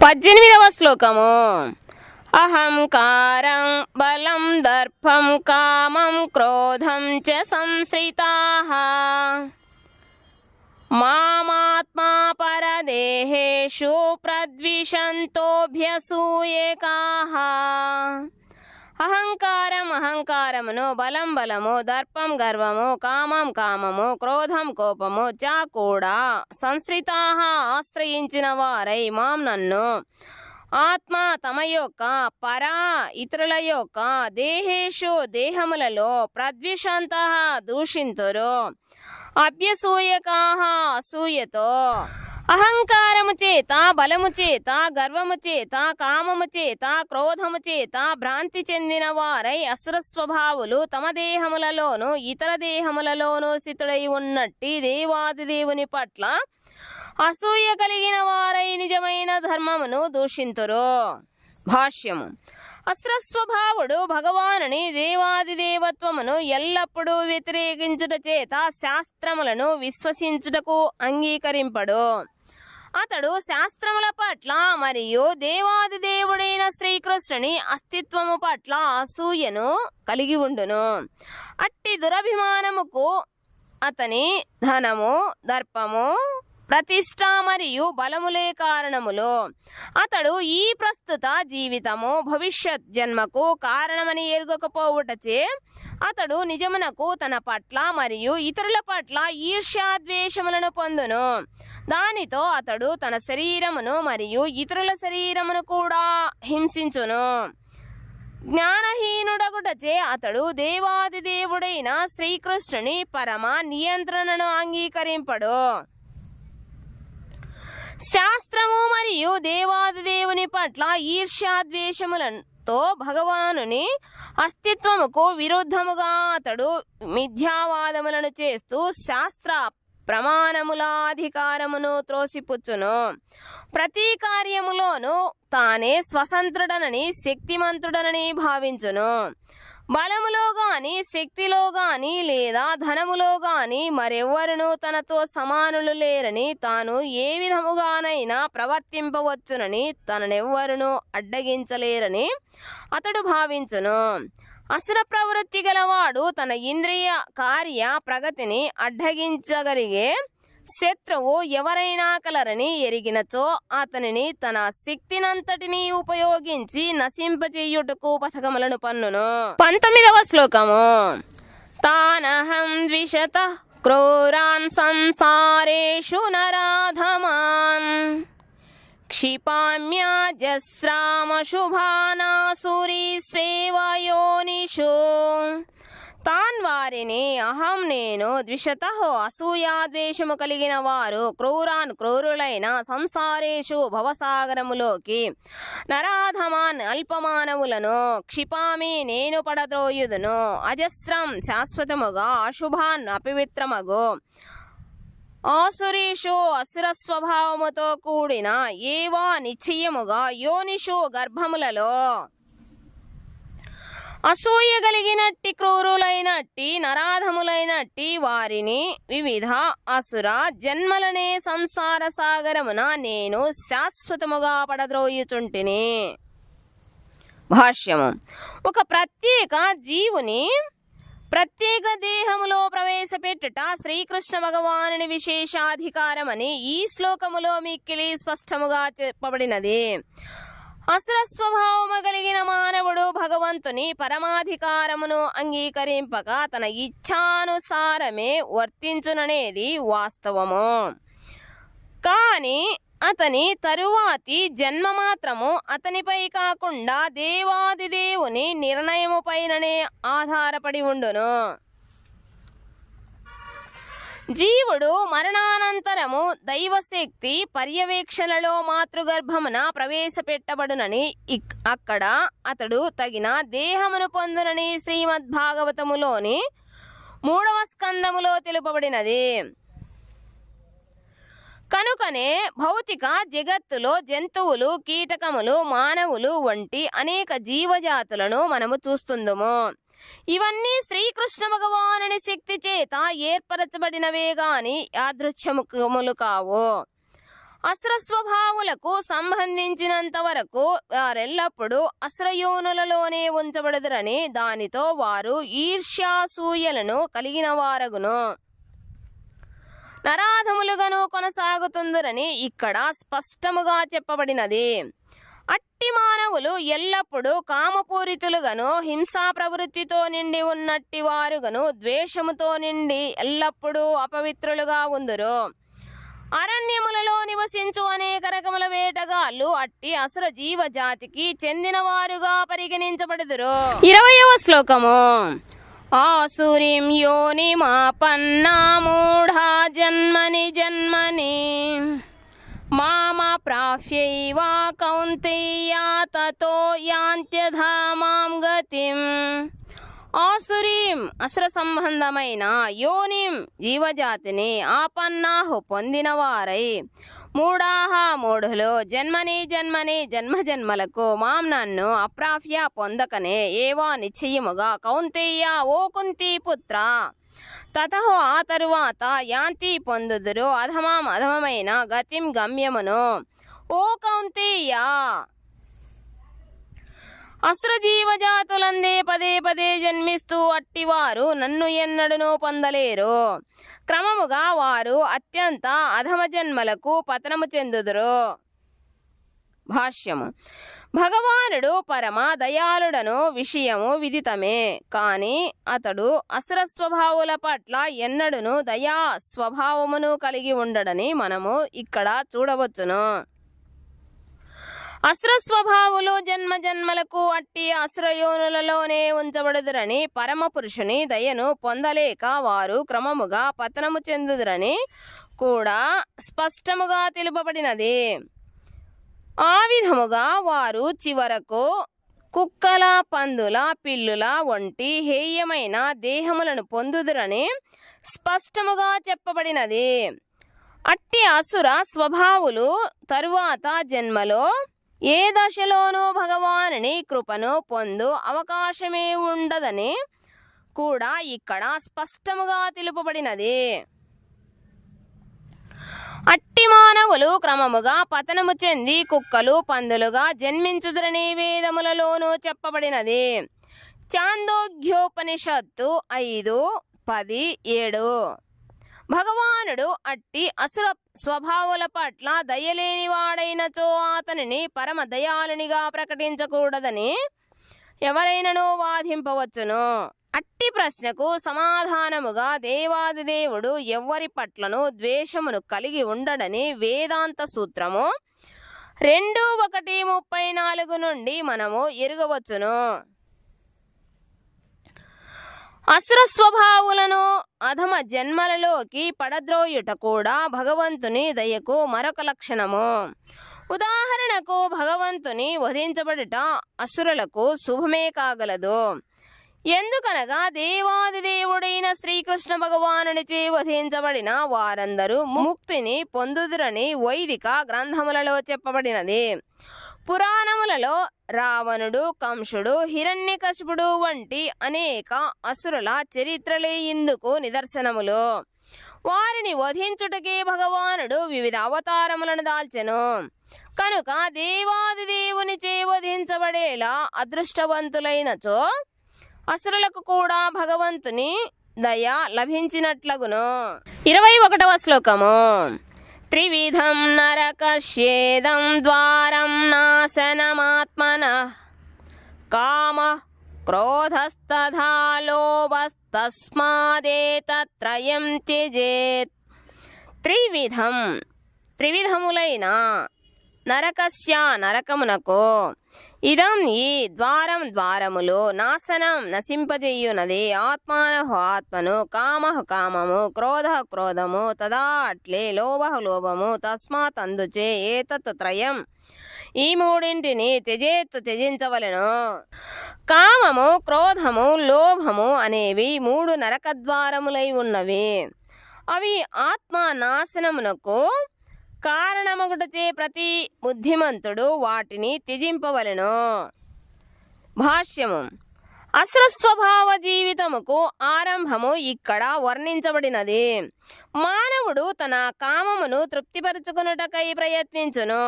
18వ శ్లోకము. అహంకారం బలం దర్పం కామం క్రోధం చ సంశ్రితాః మామాత్మా పరదేహేషు ప్రద్విషంతోభ్యసూయకాః. అహంకారం అహంకారమును, బలం బలము, దర్పం గర్వము, కామం కామము, క్రోధం కోపము చ కూడా సంశ్రితాః ఆశ్రయించిన వారై మాం నన్ను ఆత్మ తమ యొక్క పరా ఇతరుల యొక్క దేహేషు దేహములలో ప్రద్విషంతః దూషింతురు అభ్యసూయకాః అసూయతో. అహంకారము చేత, బలము చేత, గర్వము చేత, కామము చేత, క్రోధము చేత భ్రాంతి చెందిన వారై అసుర స్వభావులు తమ దేహములలోను ఇతర దేహములలోను స్థితుడై ఉన్నట్టి దేవాదిదేవుని పట్ల అసూయ కలిగిన వారై నిజమైన ధర్మమును దూషింతురు. భాష్యము. అసురస్వభావుడు భగవానుని దేవాదిదేవత్వమును ఎల్లప్పుడూ వ్యతిరేకించుట చేత శాస్త్రములను విశ్వసించుటకు అంగీకరింపడు. అతడు శాస్త్రముల పట్ల మరియు దేవాదిదేవుడైన శ్రీకృష్ణుని అస్తిత్వము పట్ల అసూయను కలిగి ఉండును. అట్టి దురభిమానముకు అతని ధనము, దర్పము, ప్రతిష్ట మరియు బలములే కారణములు. అతడు ఈ ప్రస్తుత జీవితము భవిష్యత్ జన్మకు కారణమని ఎరుగకపోవుటచే అతడు నిజమునకు తన పట్ల మరియు ఇతరుల పట్ల ఈర్ష్యాద్వేషములను పొందును. దానితో అతడు తన శరీరమును మరియు ఇతరుల శరీరమును కూడా హింసించును. జ్ఞానహీనుడగుటచే అతడు దేవాదిదేవుడైన శ్రీకృష్ణుని పరమ నియంత్రణను అంగీకరింపడు. శాస్త్రము మరియు దేవాదిదేవుని పట్ల ఈర్ష్యాద్వేషములతో భగవానుని అస్తిత్వముకు విరుద్ధముగా అతడు మిథ్యావాదములను చేస్తూ శాస్త్ర ప్రమాణముల అధికారమును త్రోసిపుచ్చును. ప్రతి కార్యములోనూ తానే స్వతంత్రుడనని శక్తిమంతుడనని భావించును. బలములో గాని, శక్తిలో గాని లేదా ధనములో గాని మరెవ్వరునూ తనతో సమానులు లేరని, తాను ఏ విధముగానైనా ప్రవర్తింపవచ్చునని, తననెవ్వరునూ అడ్డగించలేరని అతడు భావించును. అసుర ప్రవృత్తి గలవాడు తన ఇంద్రియ కార్య ప్రగతిని అడ్డగించగలిగే శత్రువు ఎవరైనా కలరని ఎరిగినచో అతనిని తన శక్తినంతటిని ఉపయోగించి నశింపచేయుటకు పథకములను పన్నును. 19వ శ్లోకము. తానహం ద్విషతః క్రూరాన్ సంసారేషు నరాధమాన్ క్షిపామ్యాజస్రామశుభానాసురీస్వేవయోనిషు. తాన్ వారిని అహం నేను ద్విషతః అసూయాద్వేషము కలిగిన వారు క్రూరాన్ క్రూరులైన సంసారేషు భవసాగరములోకి నరాధమాన్ అల్పమానవులను క్షిపామి నేను పడద్రోయుదును అజస్రం శాశ్వతముగా అశుభాన్ అపవిత్రమగు ఆసురీషు అసుర స్వభావముతో కూడిన ఏవా నిశ్చయముగా యోనిషు గర్భములలో అసూయ కలిగినట్టి క్రూరులైనట్టి నరాధములైనట్టి వారిని వివిధ అసుర జన్మలనే సంసార సాగరమున నేను శాశ్వతముగా పడద్రోయుచుంటిని. భాష్యము. ఒక ప్రత్యేక జీవుని ప్రత్యేక దేహములో ప్రవేశపెట్టుట శ్రీకృష్ణ భగవానుని విశేషాధికారమని ఈ శ్లోకములో మిక్కిలి స్పష్టముగా చెప్పబడినది. అసుర స్వభావము కలిగిన మానవుడు భగవంతుని పరమాధికారమును అంగీకరింపక తన ఇచ్ఛానుసారమే వర్తించుననేది వాస్తవము. కానీ అతని తరువాతి జన్మ మాత్రము అతనిపై కాకుండా దేవాదిదేవుని నిర్ణయముపైననే ఆధారపడి ఉండును. జీవుడు మరణానంతరము దైవశక్తి పర్యవేక్షణలో మాతృగర్భమున ప్రవేశపెట్టబడునని అక్కడ అతడు తగిన దేహమును పొందునని శ్రీమద్భాగవతములోని 3వ స్కందములో తెలుపబడినది. కనుకనే భౌతిక జగత్తులో జంతువులు, కీటకములు, మానవులు వంటి అనేక జీవజాతులను మనము చూస్తుందుము. ఇవన్నీ శ్రీకృష్ణ భగవానుని శక్తి చేత ఏర్పరచబడినవే గాని యాదృచ్ఛములు కావు. అసుర స్వభావులకు సంబంధించినంత వరకు వారెల్లప్పుడూ అసురయోనులలోనే ఉంచబడదురని, దానితో వారు ఈర్ష్యాసూయలను కలిగిన వారగును, నరాధములుగాను కొనసాగుతుందురని ఇక్కడ స్పష్టముగా చెప్పబడినది. అట్టి మానవులు ఎల్లప్పుడూ కామపూరితులుగాను, హింసా ప్రవృత్తితో నిండి ఉన్నట్టి వారుగాను, ద్వేషముతో నిండి ఎల్లప్పుడూ అపవిత్రులుగా ఉందురు. అరణ్యములలో నివసించు అనేక రకముల వేటగాళ్ళు అట్టి అసుర జీవజాతికి చెందిన వారుగా పరిగణించబడుదురు. 20వ శ్లోకము. ఆసురీం యోనిమాపన్నా మూఢా జన్మని జన్మని మామ ప్రాప్యైవ కౌంతేయ తతో యాంత్యధామాం గతిం. ఆసురీం అసుర సంబంధమైన యోనిం జీవజాతిని ఆపన్నాహు పొందిన వారై మూఢాహ మూఢులు జన్మని జన్మని జన్మజన్మలకు మాం నన్ను అప్రాప్య పొందకనే ఏవా నిశ్చయముగా కౌంతేయ ఓ కుంతి పుత్ర తతః ఆ తరువాత యాంతి పొందుదురు అధమాం అధమమైన గతిం గమ్యమును. ఓ కౌంతేయ, అసుర జీవజాతులందే పదే పదే జన్మిస్తూ అట్టివారు నన్ను ఎన్నడూ పొందలేరు. క్రమముగా వారు అత్యంత అధమ జన్మలకు పతనము చెందుదురు. భాష్యము. భగవానుడు పరమ దయాళుడను విషయము విదితమే, కాని అతడు అసుర స్వభావుల పట్ల ఎన్నడూను దయా స్వభావమును కలిగి ఉండడని మనము ఇక్కడ చూడవచ్చును. అసుర స్వభావులు జన్మ జన్మలకు అట్టి అసురయోనులలోనే ఉంచబడుదురని, పరమ పురుషుని దయను పొందలేక వారు క్రమముగా పతనము చెందుదురని కూడా స్పష్టముగా తెలుపబడినది. ఆ విధముగా వారు చివరకు కుక్కల, పందుల, పిల్లుల వంటి హేయమైన దేహములను పొందుదురని స్పష్టముగా చెప్పబడినది. అట్టి అసుర స్వభావులు తరువాత జన్మలో ఏ దశలోనూ భగవానుని కృపను పొందు అవకాశమే ఉండదని కూడా ఇక్కడ స్పష్టముగా తెలుపబడినది. అట్టి మానవులు క్రమముగా పతనము చెంది కుక్కలు, పందులుగా జన్మించుదురని వేదములలోనూ చెప్పబడినది. చాందోగ్యోపనిషత్తు 5:10-7. భగవానుడు అట్టి అసుర స్వభావుల పట్ల దయలేనివాడైనచో అతనిని పరమ దయాళునిగా ప్రకటించకూడదని ఎవరైనానో వాదింపవచ్చును. అట్టి ప్రశ్నకు సమాధానముగా దేవాదిదేవుడు ఎవ్వరి పట్లను ద్వేషమును కలిగి ఉండడని వేదాంత సూత్రము 2:1-34 నుండి మనము ఎరుగవచ్చును. అసుర స్వభావులను అధమ జన్మలలోకి పడద్రోయుట కూడా భగవంతుని దయకు మరొక లక్షణము. ఉదాహరణకు భగవంతుని వధించబడుట అసురులకు శుభమే కాగలదు. ఎందుకనగా దేవాదిదేవుడైన శ్రీకృష్ణ భగవానునిచే వధించబడిన వారందరూ ముక్తిని పొందుదురని వైదిక గ్రంథములలో చెప్పబడినది. పురాణములలో రావణుడు, కంసుడు, హిరణ్యకశిపుడు వంటి అనేక అసురుల చరిత్రలే ఇందుకు నిదర్శనములు. వారిని వధించుటకే భగవానుడు వివిధ అవతారములను దాల్చెను. కనుక దేవాదిదేవునిచే వధించబడేలా అదృష్టవంతులైనచో అసురులకు కూడా భగవంతుని దయ లభించినట్లగును. 21వ శ్లోకము. త్రివిధం నరకస్యేదం ద్వారం నాశనమాత్మనః కామః క్రోధస్తథా లోభస్తస్మాదేతత్రయం త్యజేత్. త్రివిధములైన నరకస్య నరకమునకు, ఇదం ఈ ద్వారములు, నాశనం నశింపజేయునది, ఆత్మానః ఆత్మను, కామః కామము, క్రోధః క్రోధము, తదా అట్లే లోభః లోభము, తస్మాత్ అందుచే ఏతత్ త్రయం ఈ మూడింటిని త్యజించవలెను. కామము, క్రోధము, లోభము అనేవి 3 నరకద్వారములై ఉన్నవి. అవి ఆత్మ నాశనమునకు కారణమగుటచే ప్రతి బుద్ధిమంతుడు వాటిని త్యజింపవలెను. భాష్యము. అసుర స్వభావ జీవితముకు ఆరంభము ఇక్కడ వర్ణించబడినది. మానవుడు తన కామమును తృప్తిపరచుకొనుటకై ప్రయత్నించును.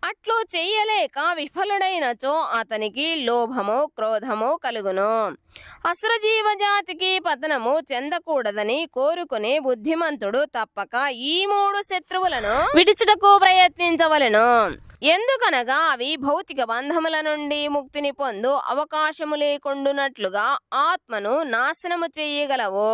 అట్లు చెయ్యలేక విఫలుడైనచో అతనికి లోభము క్రోధము కలుగును. అసుర జీవజాతికి పతనము చెందకూడదని కోరుకునే బుద్ధిమంతుడు తప్పక ఈ 3 శత్రువులను విడిచుటకు ప్రయత్నించవలెను. ఎందుకనగా అవి భౌతిక బంధముల నుండి ముక్తిని పొందు అవకాశము లేకుండునట్లుగా ఆత్మను నాశనము చేయగలవు.